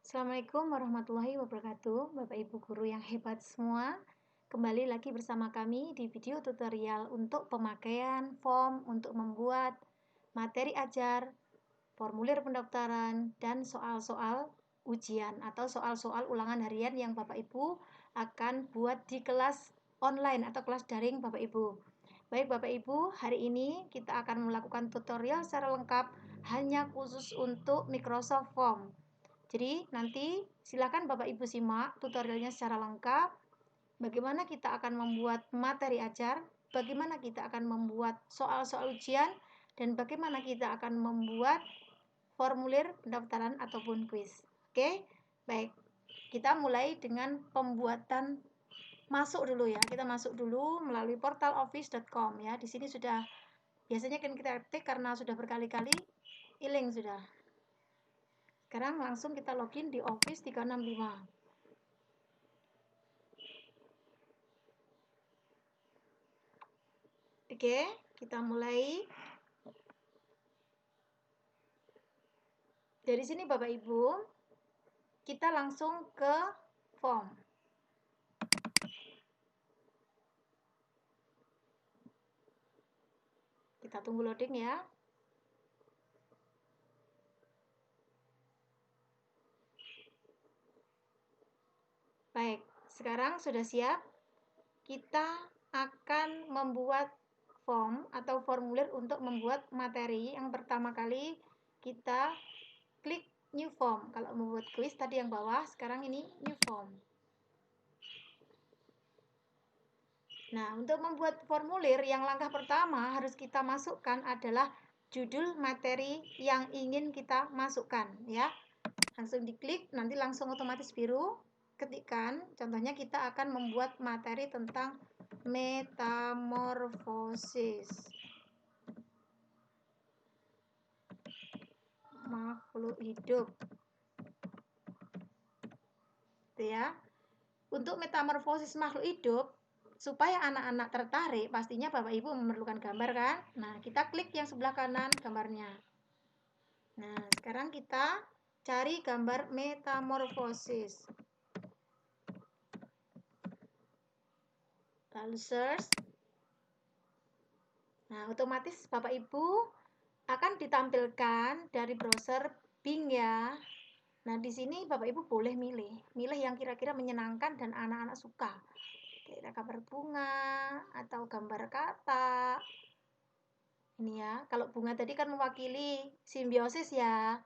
Assalamualaikum warahmatullahi wabarakatuh, Bapak Ibu guru yang hebat semua. Kembali lagi bersama kami di video tutorial untuk pemakaian form untuk membuat materi ajar, formulir pendaftaran, dan soal-soal ujian atau soal-soal ulangan harian yang Bapak Ibu akan buat di kelas online atau kelas daring Bapak Ibu. Baik Bapak Ibu, hari ini kita akan melakukan tutorial secara lengkap hanya khusus untuk Microsoft Form. Jadi nanti silakan Bapak Ibu simak tutorialnya secara lengkap. Bagaimana kita akan membuat materi ajar, bagaimana kita akan membuat soal-soal ujian, dan bagaimana kita akan membuat formulir pendaftaran ataupun kuis. Oke, baik. Kita mulai dengan pembuatan masuk dulu ya. Kita masuk dulu melalui portal office.com ya. Di sini sudah biasanya kan kita ketik karena sudah berkali-kali iling sudah. Sekarang langsung kita login di Office 365. Oke, kita mulai. Dari sini Bapak Ibu, kita langsung ke form. Kita tunggu loading ya. Baik, sekarang sudah siap. Kita akan membuat form atau formulir untuk membuat materi. Yang pertama kali kita klik new form. Kalau membuat kuis tadi yang bawah, sekarang ini new form. Nah, untuk membuat formulir yang langkah pertama harus kita masukkan adalah judul materi yang ingin kita masukkan ya. Langsung diklik, nanti langsung otomatis biru. Ketikkan, contohnya kita akan membuat materi tentang metamorfosis makhluk hidup. Gitu ya. Untuk metamorfosis makhluk hidup, supaya anak-anak tertarik, pastinya Bapak Ibu memerlukan gambar kan? Nah, kita klik yang sebelah kanan gambarnya. Nah, sekarang kita cari gambar metamorfosis. Lalu search. Nah, otomatis Bapak Ibu akan ditampilkan dari browser Bing ya. Nah, di sini Bapak Ibu boleh milih yang kira-kira menyenangkan dan anak-anak suka. Kayak gambar bunga atau gambar kata. Ini ya, kalau bunga tadi kan mewakili simbiosis ya.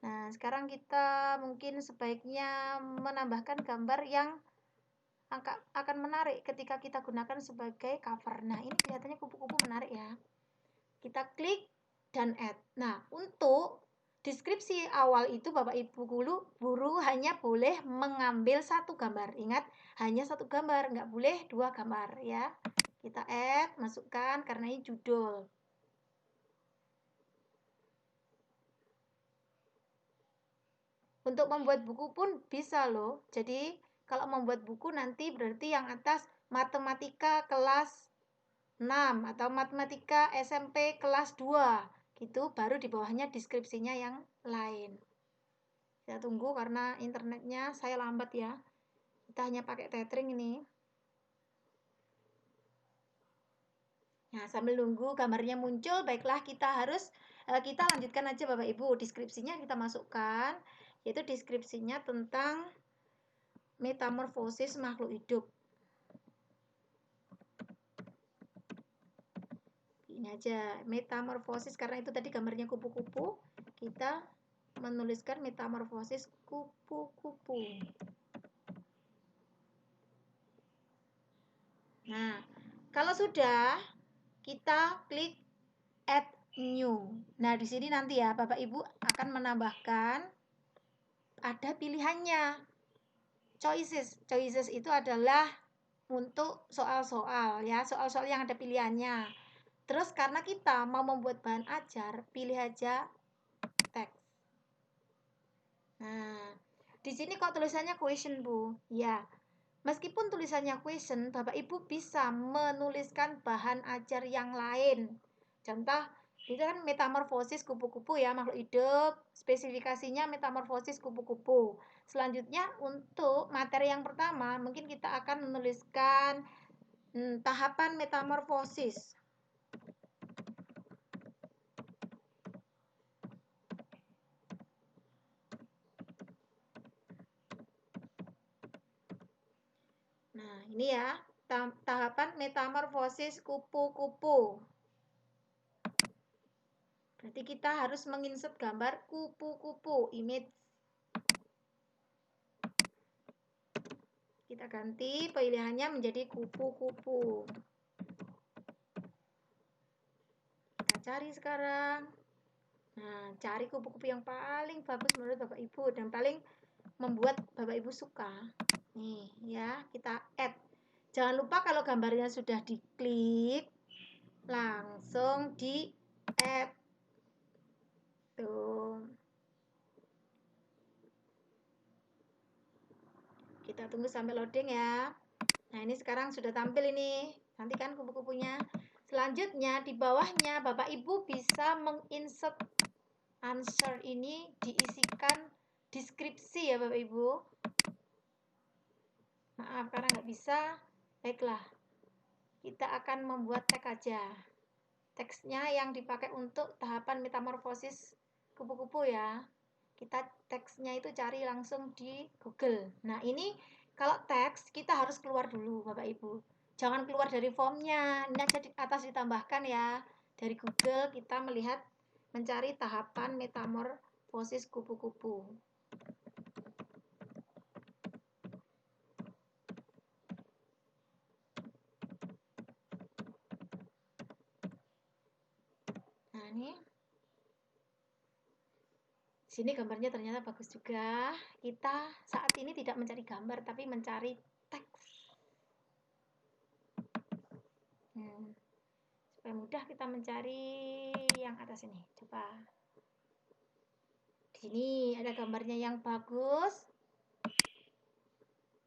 Nah, sekarang kita mungkin sebaiknya menambahkan gambar yang akan menarik ketika kita gunakan sebagai cover. Nah, ini kelihatannya kupu-kupu menarik ya. Kita klik dan add. Nah, untuk deskripsi awal itu Bapak Ibu guru hanya boleh mengambil satu gambar. Ingat, hanya satu gambar, nggak boleh dua gambar ya. Kita add, masukkan karena ini judul. Untuk membuat buku pun bisa loh. Jadi kalau membuat buku nanti berarti yang atas matematika kelas 6 atau matematika SMP kelas 2 gitu, baru di bawahnya deskripsinya yang lain. Kita tunggu karena internetnya saya lambat ya. Kita hanya pakai tethering ini. Nah, sambil nunggu gambarnya muncul, baiklah kita lanjutkan aja Bapak Ibu. Deskripsinya kita masukkan, yaitu deskripsinya tentang metamorfosis makhluk hidup. Ini aja, metamorfosis, karena itu tadi gambarnya kupu-kupu, kita menuliskan metamorfosis kupu-kupu. Nah, kalau sudah, kita klik add new. Nah, di sini nanti ya Bapak Ibu akan menambahkan ada pilihannya. Choices itu adalah untuk soal-soal ya, soal-soal yang ada pilihannya. Terus karena kita mau membuat bahan ajar, pilih aja teks. Nah, di sini kok tulisannya question, Bu? Ya. Meskipun tulisannya question, Bapak Ibu bisa menuliskan bahan ajar yang lain. Contoh, Itu kan metamorfosis kupu-kupu ya, makhluk hidup. Spesifikasinya metamorfosis kupu-kupu. Selanjutnya untuk materi yang pertama, mungkin kita akan menuliskan tahapan metamorfosis. Nah, ini ya, tahapan metamorfosis kupu-kupu. Berarti kita harus menginsert gambar kupu-kupu, image. Kita ganti pilihannya menjadi kupu-kupu. Kita cari sekarang. Nah, cari kupu-kupu yang paling bagus menurut Bapak Ibu dan paling membuat Bapak Ibu suka. Nih ya, kita add. Jangan lupa kalau gambarnya sudah diklik, langsung di add. Tuh. Kita tunggu sampai loading ya. Nah, ini sekarang sudah tampil ini. Nanti kan kupu-kupunya. Selanjutnya di bawahnya Bapak Ibu bisa menginsert answer ini, diisikan deskripsi ya Bapak Ibu. Maaf karena nggak bisa. Baiklah, kita akan membuat tag aja. Teksnya yang dipakai untuk tahapan metamorfosis kupu-kupu ya. Kita teksnya itu cari langsung di Google. Nah, ini kalau teks kita harus keluar dulu Bapak Ibu. Jangan keluar dari formnya. Ini aja di atas ditambahkan ya. Dari Google kita melihat mencari tahapan metamorfosis kupu-kupu. Nah, ini sini gambarnya ternyata bagus juga. Kita saat ini tidak mencari gambar tapi mencari teks. Supaya mudah kita mencari yang atas ini. Coba. Di sini ada gambarnya yang bagus.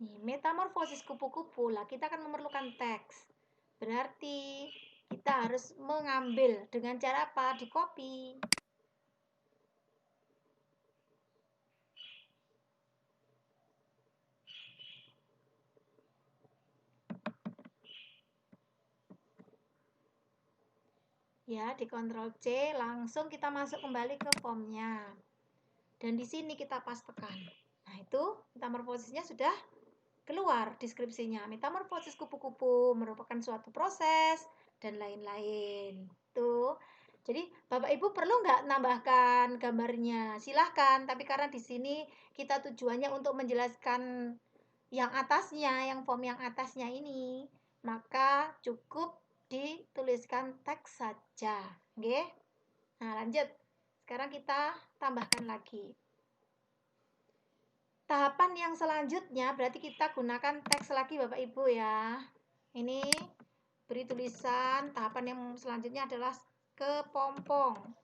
Nih, metamorfosis kupu-kupu lah, kita akan memerlukan teks. Berarti kita harus mengambil dengan cara apa? Di copy. Ya, di Ctrl C langsung kita masuk kembali ke formnya. Dan di sini kita pastekan. Nah, itu metamorfosisnya sudah keluar deskripsinya. Metamorfosis kupu-kupu merupakan suatu proses dan lain-lain. Tuh. Jadi Bapak Ibu perlu nggak nambahkan gambarnya? Silahkan, tapi karena di sini kita tujuannya untuk menjelaskan yang atasnya, yang form yang atasnya ini, maka cukup dituliskan teks saja. Oke? Nah, lanjut. Sekarang kita tambahkan lagi. Tahapan yang selanjutnya berarti kita gunakan teks lagi Bapak Ibu ya. Ini beri tulisan. Tahapan yang selanjutnya adalah kepompong.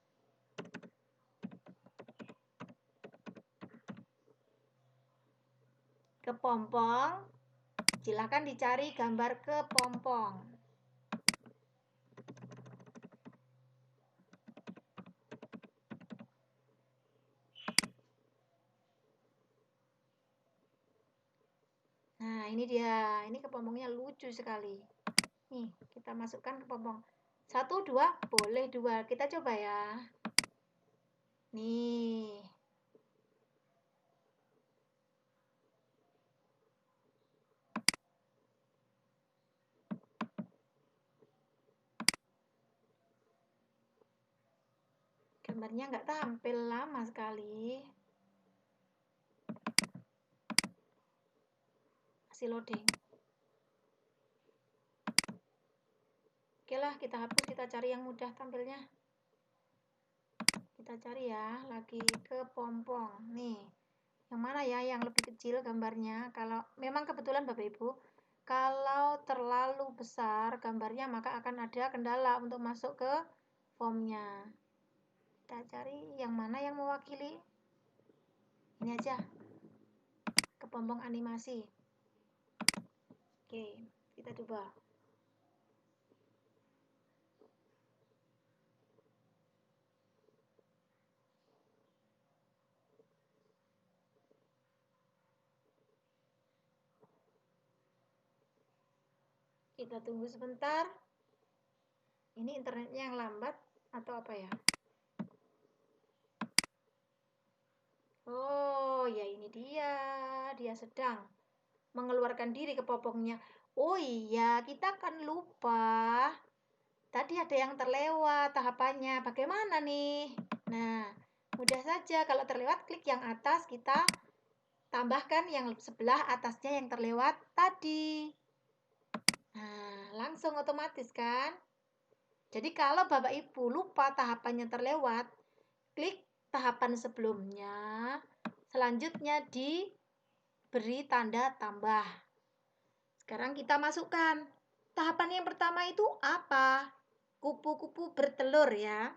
Kepompong. Silakan dicari gambar kepompong. Nah, ini dia. Ini kepompongnya lucu sekali. Nih, kita masukkan kepompong. 1, 2, boleh 2. Kita coba ya. Nih. Gambarnya nggak tampil, lama sekali. Masih loading. Oke lah, kita hapus, kita cari yang mudah tampilnya. Kita cari ya, lagi kepompong. Nih, yang mana ya yang lebih kecil gambarnya? Kalau memang kebetulan Bapak Ibu, kalau terlalu besar gambarnya maka akan ada kendala untuk masuk ke formnya. Kita cari yang mana yang mewakili. Ini aja, kepompong animasi. Oke, kita coba. Kita tunggu sebentar. Ini internetnya yang lambat atau apa ya? Oh ya, ini dia sedang mengeluarkan diri ke popongnya. Oh iya, kita kan lupa. Tadi ada yang terlewat tahapannya. Bagaimana nih? Nah, mudah saja. Kalau terlewat, klik yang atas, kita tambahkan yang sebelah atasnya yang terlewat tadi. Nah, langsung otomatis kan? Jadi kalau Bapak Ibu lupa tahapannya terlewat, klik tahapan sebelumnya. Selanjutnya diberi tanda tambah. Sekarang kita masukkan. Tahapan yang pertama itu apa? Kupu-kupu bertelur ya.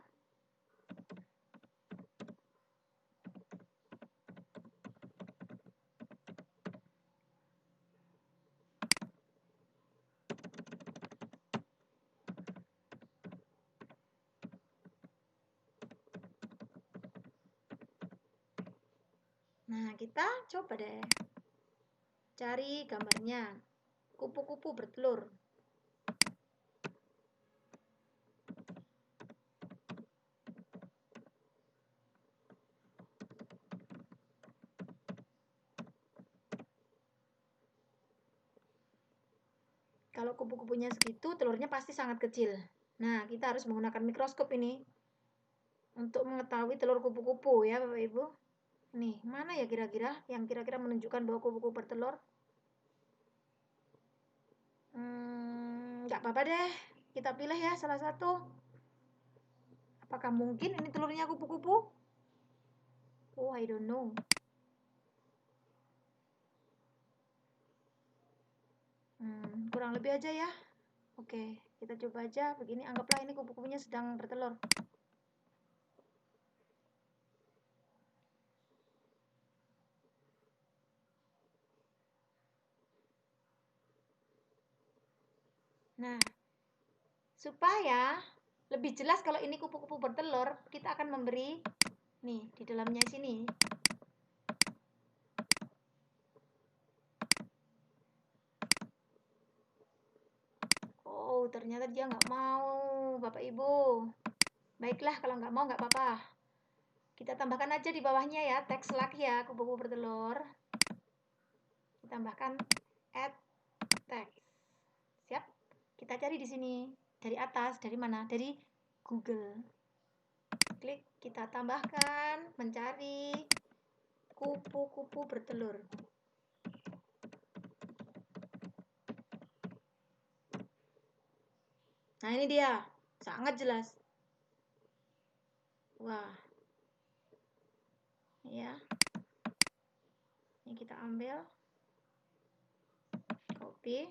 Nah, kita coba deh. Cari gambarnya. Kupu-kupu bertelur. Kalau kupu-kupunya segitu, telurnya pasti sangat kecil. Nah, kita harus menggunakan mikroskop ini untuk mengetahui telur kupu-kupu ya, Bapak Ibu. Nih, mana ya kira-kira yang kira-kira menunjukkan bahwa kupu-kupu bertelur? Nggak apa-apa deh. Kita pilih ya salah satu. Apakah mungkin ini telurnya kupu-kupu? Oh, I don't know. Kurang lebih aja ya. Oke, kita coba aja begini. Anggaplah ini kupu-kupunya sedang bertelur. Nah, supaya lebih jelas kalau ini kupu-kupu bertelur, kita akan memberi nih di dalamnya sini. Oh, ternyata dia nggak mau, Bapak Ibu. Baiklah, kalau nggak mau nggak apa-apa. Kita tambahkan aja di bawahnya ya, teks lagi ya, kupu-kupu bertelur. Ditambahkan add text. Siap? Kita cari di sini. Dari atas, dari mana? Dari Google. Klik, kita tambahkan, mencari kupu-kupu bertelur. Nah, ini dia. Sangat jelas. Wah. Ya. Ini kita ambil. Copy.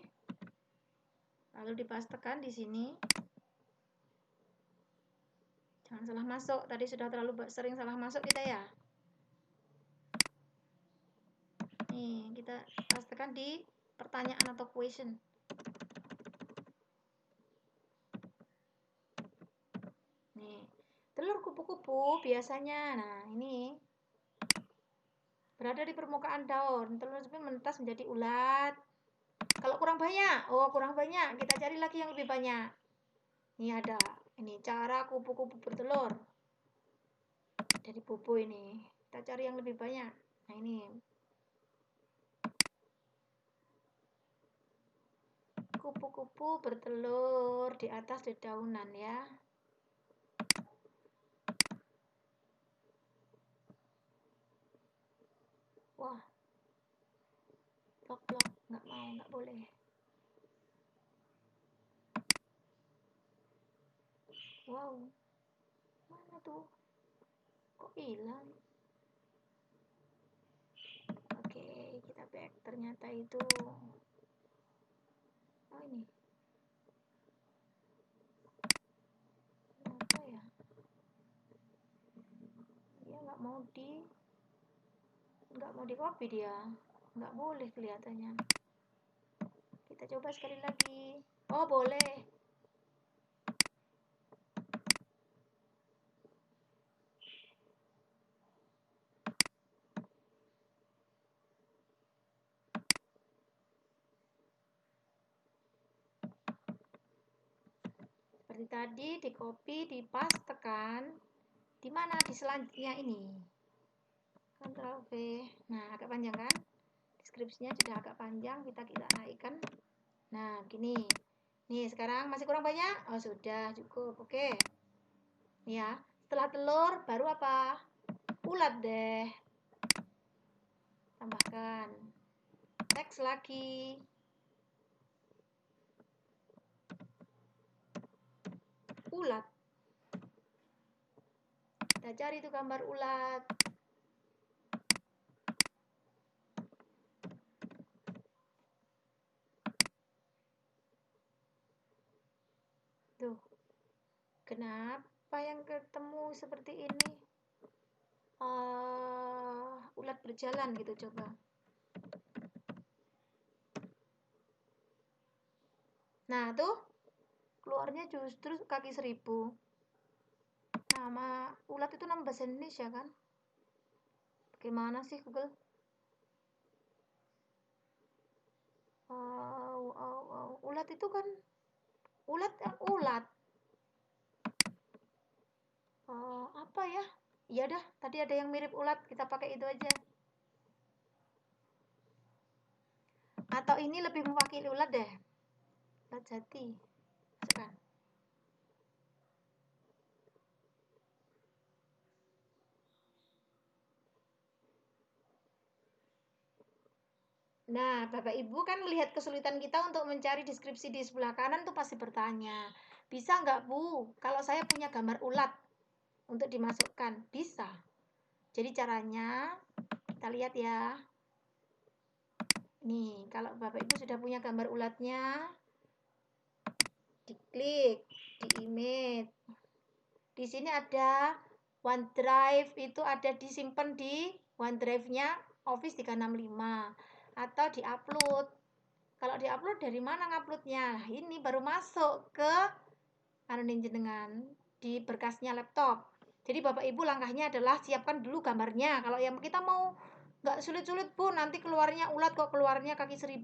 Lalu dipastekan di sini. Jangan salah masuk. Tadi sudah terlalu sering salah masuk kita ya. Nih, kita pastekan di pertanyaan atau question. Nih, telur kupu-kupu biasanya, nah ini berada di permukaan daun. Telur tersebut menetas menjadi ulat. Kalau kurang banyak, kurang banyak, kita cari lagi yang lebih banyak. Ini ada, ini cara kupu-kupu bertelur. Dari bubu ini, kita cari yang lebih banyak. Nah ini, kupu-kupu bertelur di atas dedaunan ya. Wah, blok, nggak mau, nggak boleh. Wow, mana tuh? Kok hilang? Oke, kita back. Ternyata itu, oh ini, apa ya? Dia nggak mau di copy dia, nggak boleh kelihatannya. Kita coba sekali lagi. Oh, boleh. Seperti tadi, di copy, di pastekan. Di mana? Di selanjutnya ini. Ctrl V. Nah, agak panjang kan? Deskripsinya sudah agak panjang, kita naikkan. Nah, begini. Nih, sekarang masih kurang banyak? Oh, sudah cukup. Oke. Nih ya, setelah telur baru apa? Ulat deh. Tambahkan. Teks lagi. Ulat. Kita cari itu gambar ulat. Tuh. Kenapa yang ketemu seperti ini? Ulat berjalan gitu, coba. Nah, tuh. Keluarnya justru kaki 1000. Nama ulat itu nama bahasa Indonesia kan? Bagaimana sih Google? Ulat itu kan ulat. Apa ya? Iya dah, tadi ada yang mirip ulat, kita pakai itu aja. Atau ini lebih mewakili ulat deh. Ulat jati. Masukkan. Nah, Bapak Ibu kan melihat kesulitan kita untuk mencari deskripsi di sebelah kanan tuh pasti bertanya, bisa nggak Bu, kalau saya punya gambar ulat untuk dimasukkan? Bisa. Jadi caranya, kita lihat ya. Nih, kalau Bapak Ibu sudah punya gambar ulatnya, diklik, di image. Di sini ada OneDrive, itu ada disimpan di OneDrive-nya Office 365 atau diupload. Kalau diupload dari mana nguploadnya? Nah, ini baru masuk ke jenengan di berkasnya laptop. Jadi Bapak Ibu langkahnya adalah siapkan dulu gambarnya. Kalau yang kita mau nggak sulit-sulit Bu, nanti keluarnya ulat kok keluarnya kaki 1000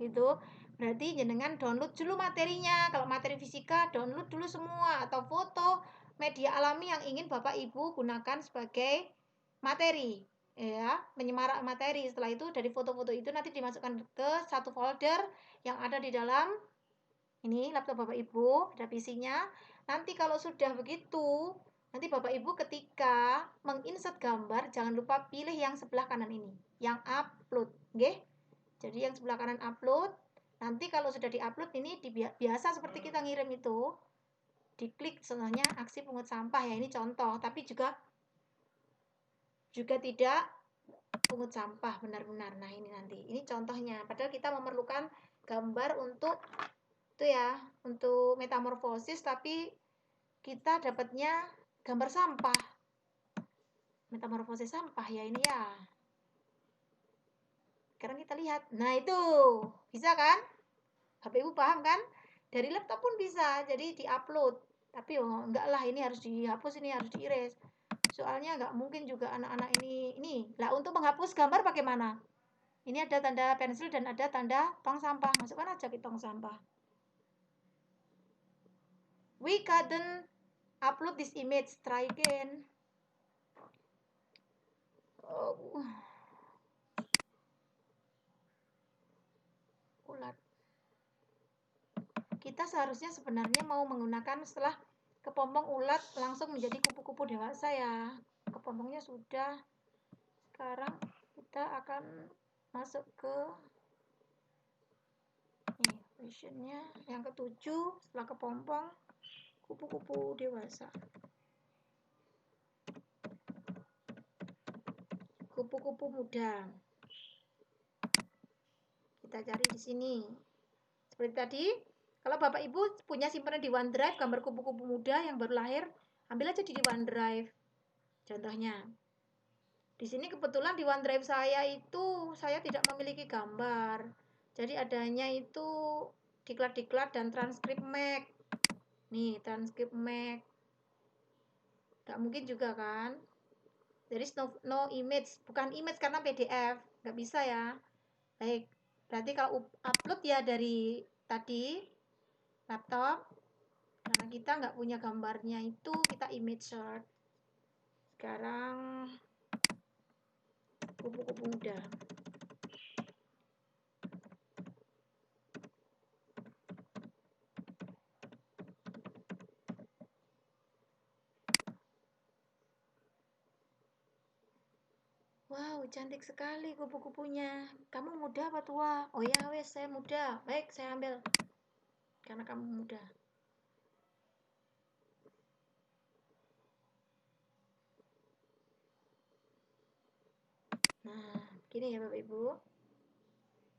gitu. Berarti jenengan download dulu materinya. Kalau materi fisika download dulu semua, atau foto media alami yang ingin Bapak Ibu gunakan sebagai materi. Ya, menyemarak materi. Setelah itu dari foto-foto itu nanti dimasukkan ke satu folder yang ada di dalam ini laptop Bapak Ibu, ada PC-nya. Nanti kalau sudah begitu, nanti Bapak Ibu ketika menginsert gambar, jangan lupa pilih yang sebelah kanan ini, yang upload, oke? Jadi yang sebelah kanan upload. Nanti kalau sudah diupload ini biasa seperti kita ngirim itu, diklik contohnya aksi pungut sampah ya, ini contoh, tapi juga tidak pungut sampah benar-benar. Nah, ini nanti. Ini contohnya. Padahal kita memerlukan gambar untuk itu ya, untuk metamorfosis, tapi kita dapatnya gambar sampah. Metamorfosis sampah ya ini ya. Sekarang kita lihat. Nah, itu. Bisa kan? Bapak Ibu paham kan? Dari laptop pun bisa. Jadi di-upload. Tapi enggak lah, ini harus dihapus, ini harus di-erase. Soalnya enggak mungkin juga anak-anak ini. Lah, untuk menghapus gambar bagaimana? Ini ada tanda pensil dan ada tanda tong sampah. Masukkan aja ke tong sampah. We couldn't upload this image. Try again. Ulat. Kita seharusnya sebenarnya mau menggunakan setelah kepompong ulat langsung menjadi kupu-kupu dewasa ya. Kepompongnya sudah. Sekarang kita akan masuk ke visionnya yang ke-7 setelah kepompong kupu-kupu dewasa. Kupu-kupu muda. Kita cari di sini. Seperti tadi, kalau Bapak Ibu punya simpanan di OneDrive gambar kupu-kupu muda yang baru lahir, ambil aja di OneDrive. Contohnya. Di sini kebetulan di OneDrive saya itu saya tidak memiliki gambar. Jadi adanya itu diklat-diklat dan transkrip Mac. Nih, transkrip Mac. Gak mungkin juga kan? Jadi no image, bukan image karena PDF. Gak bisa ya. Baik, berarti kalau upload ya dari tadi laptop, Karena kita nggak punya gambarnya itu, kita image search. Sekarang kupu-kupu muda. Wow, cantik sekali kupu-kupunya. Kamu muda apa tua? Oh ya, wes, saya muda. Baik, saya ambil. Karena kamu muda. Nah, gini ya Bapak Ibu.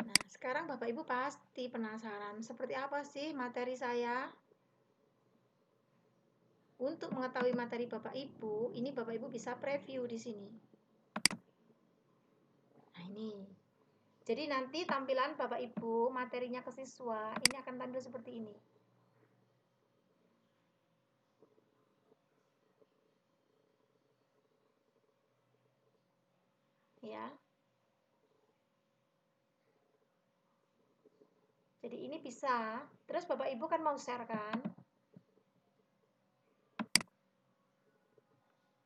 Nah, sekarang Bapak Ibu pasti penasaran seperti apa sih materi saya? Untuk mengetahui materi Bapak Ibu, ini Bapak Ibu bisa preview di sini. Nah, ini. Jadi nanti tampilan Bapak Ibu, materinya ke siswa, ini akan tampil seperti ini. Ya. Jadi ini bisa. Terus Bapak Ibu kan mau share kan?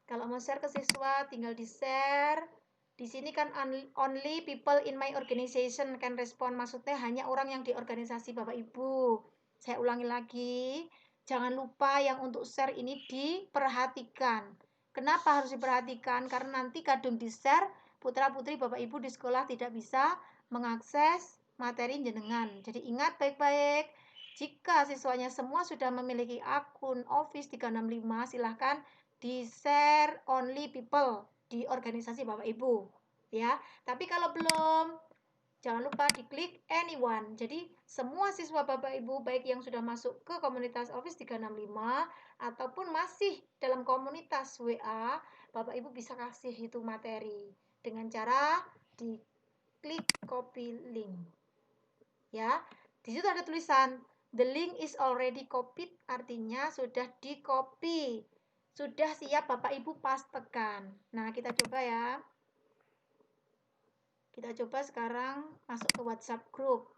Kalau mau share ke siswa, tinggal di-share. Di sini kan only people in my organization can respond. Maksudnya hanya orang yang di organisasi Bapak Ibu. Saya ulangi lagi. Jangan lupa yang untuk share ini diperhatikan. Kenapa harus diperhatikan? Karena nanti kadung di-share, putra-putri Bapak Ibu di sekolah tidak bisa mengakses materi jenengan. Jadi ingat baik-baik. Jika siswanya semua sudah memiliki akun Office 365, silahkan di-share only people di organisasi Bapak Ibu ya. Tapi kalau belum, jangan lupa diklik anyone. Jadi semua siswa Bapak Ibu baik yang sudah masuk ke komunitas Office 365 ataupun masih dalam komunitas WA, Bapak Ibu bisa kasih itu materi dengan cara diklik copy link. Ya. Di situ ada tulisan the link is already copied, artinya sudah di-copy. Sudah siap Bapak Ibu pastekan. Nah, kita coba ya. Kita coba sekarang masuk ke WhatsApp group.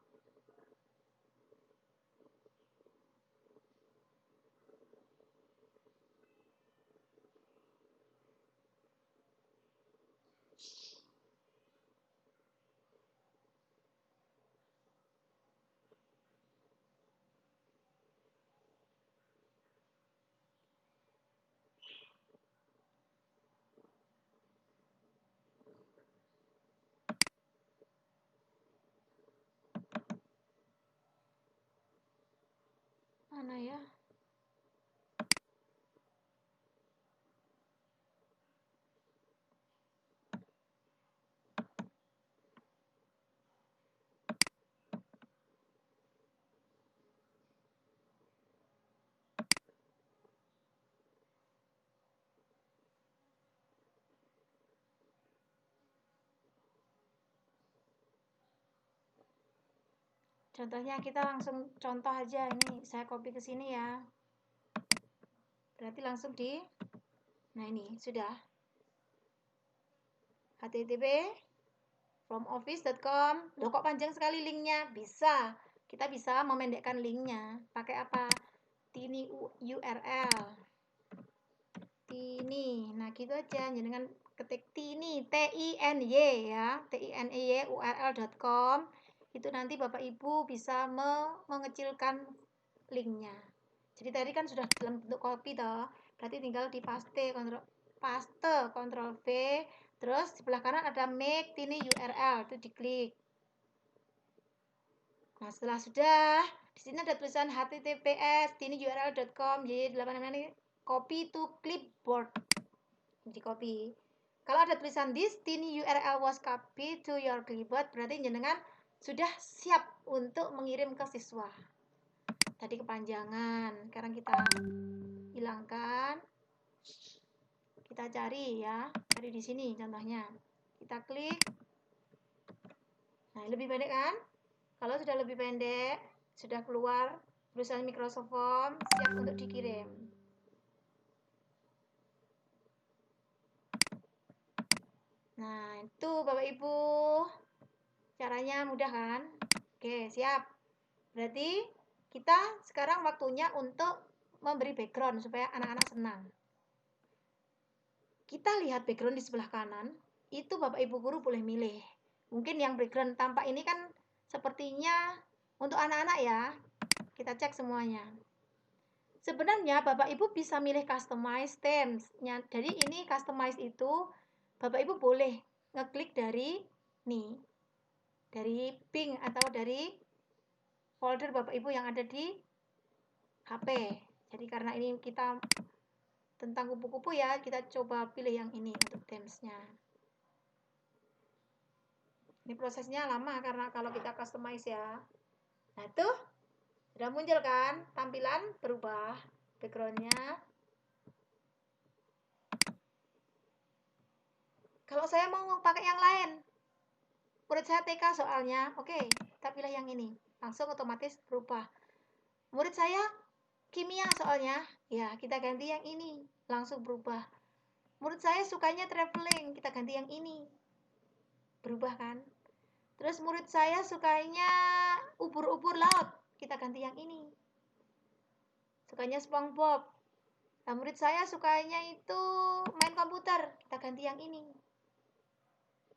Mana ya? Contohnya kita langsung contoh aja ini. Saya copy ke sini ya. Berarti langsung di. Nah, ini sudah. http fromoffice.com. Loh, kok panjang sekali linknya? Bisa. Kita bisa memendekkan linknya. Pakai apa? Tiny URL. Tiny. Nah, gitu aja. Jangan ketik Tiny, TINY ya. TINY url.com. Itu nanti Bapak Ibu bisa mengecilkan linknya. Jadi tadi kan sudah dalam bentuk copy toh. Berarti tinggal di paste, Ctrl V. Terus sebelah kanan ada make tiny URL, itu diklik. Nah, setelah sudah, di sini ada tulisan https tinyurl.com. Jadi 8 ini copy to clipboard. Di copy. Kalau ada tulisan this tiny URL was copied to your clipboard, berarti jenengan sudah siap untuk mengirim ke siswa. Tadi kepanjangan. Sekarang kita hilangkan. Kita cari ya. Cari di sini contohnya. Kita klik. Nah, lebih pendek kan? Kalau sudah lebih pendek, sudah keluar tulisan Microsoft Form, siap untuk dikirim. Nah, itu Bapak Ibu. Caranya mudah kan? Oke, siap. Berarti kita sekarang waktunya untuk memberi background supaya anak-anak senang. Kita lihat background di sebelah kanan, itu Bapak Ibu guru boleh milih. Mungkin yang background tampak ini kan sepertinya untuk anak-anak ya. Kita cek semuanya. Sebenarnya Bapak Ibu bisa milih customize themes. Jadi ini customize itu Bapak Ibu boleh ngeklik dari nih, dari ping atau dari folder Bapak Ibu yang ada di HP. Jadi karena ini kita tentang kupu-kupu ya, kita coba pilih yang ini untuk themesnya. Ini prosesnya lama karena kalau kita customize ya. Nah tuh sudah muncul kan, tampilan berubah backgroundnya. Kalau saya mau pakai yang lain, murid saya TK soalnya, oke, kita pilih yang ini, langsung otomatis berubah. Murid saya kimia soalnya, ya kita ganti yang ini, langsung berubah. Murid saya sukanya traveling, kita ganti yang ini, berubah kan. Terus murid saya sukanya ubur-ubur laut, kita ganti yang ini, sukanya SpongeBob. Nah, murid saya sukanya itu main komputer, kita ganti yang ini.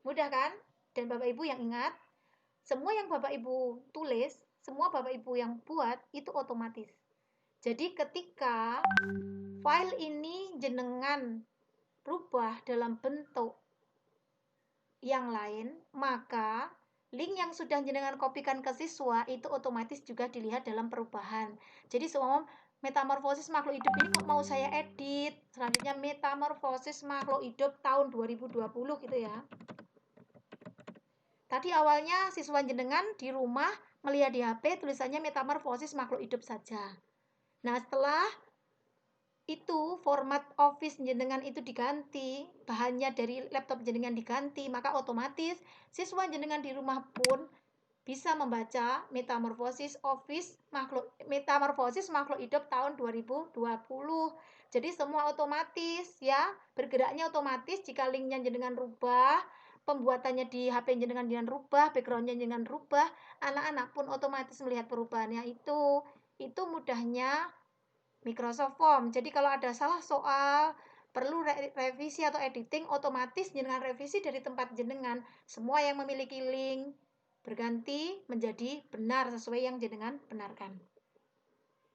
Mudah kan? Dan Bapak Ibu yang ingat, semua yang Bapak Ibu tulis, semua Bapak Ibu yang buat, itu otomatis. Jadi ketika file ini jenengan rubah dalam bentuk yang lain, maka link yang sudah jenengan kopikan ke siswa itu otomatis juga dilihat dalam perubahan. Jadi semua metamorfosis makhluk hidup ini kok mau saya edit, selanjutnya metamorfosis makhluk hidup tahun 2020 gitu ya. Tadi awalnya siswa jenengan di rumah melihat di HP tulisannya metamorfosis makhluk hidup saja. Nah, setelah itu format office jenengan itu diganti, bahannya dari laptop jenengan diganti, maka otomatis siswa jenengan di rumah pun bisa membaca metamorfosis makhluk hidup tahun 2020. Jadi semua otomatis ya, bergeraknya otomatis. Jika linknya jenengan rubah, pembuatannya di HP jenengan rubah, backgroundnya jenengan rubah, anak-anak pun otomatis melihat perubahannya itu. Itu mudahnya Microsoft Form. Jadi kalau ada salah soal, perlu revisi atau editing, otomatis jenengan revisi dari tempat jenengan. Semua yang memiliki link berganti menjadi benar sesuai yang jenengan benarkan.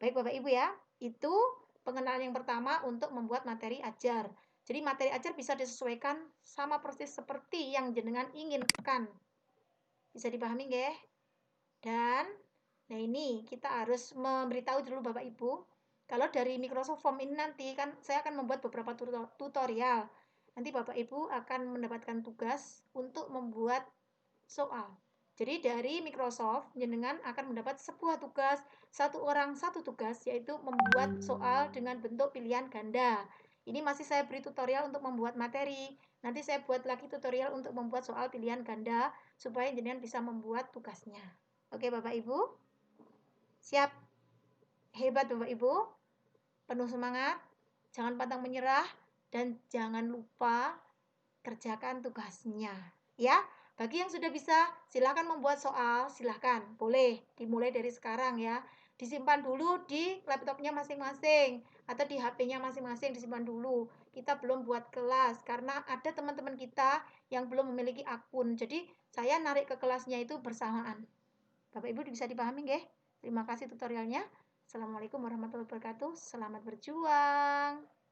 Baik Bapak Ibu ya, itu pengenalan yang pertama untuk membuat materi ajar. Jadi materi ajar bisa disesuaikan sama persis seperti yang jenengan inginkan. Bisa dipahami nggih? Dan nah ini kita harus memberitahu dulu Bapak Ibu, kalau dari Microsoft Form ini nanti kan saya akan membuat beberapa tutorial. Nanti Bapak Ibu akan mendapatkan tugas untuk membuat soal. Jadi dari Microsoft jenengan akan mendapat sebuah tugas, satu orang satu tugas, yaitu membuat soal dengan bentuk pilihan ganda. Ini masih saya beri tutorial untuk membuat materi. Nanti saya buat lagi tutorial untuk membuat soal pilihan ganda supaya jenengan bisa membuat tugasnya. Oke Bapak Ibu? Siap? Hebat Bapak Ibu? Penuh semangat, jangan pantang menyerah, dan jangan lupa kerjakan tugasnya. Ya, bagi yang sudah bisa, silakan membuat soal, silakan, boleh dimulai dari sekarang ya. Disimpan dulu di laptopnya masing-masing atau di HP-nya masing-masing, disimpan dulu. Kita belum buat kelas karena ada teman-teman kita yang belum memiliki akun. Jadi saya narik ke kelasnya itu bersamaan. Bapak Ibu bisa dipahami nggih? Terima kasih tutorialnya. Assalamualaikum warahmatullahi wabarakatuh. Selamat berjuang.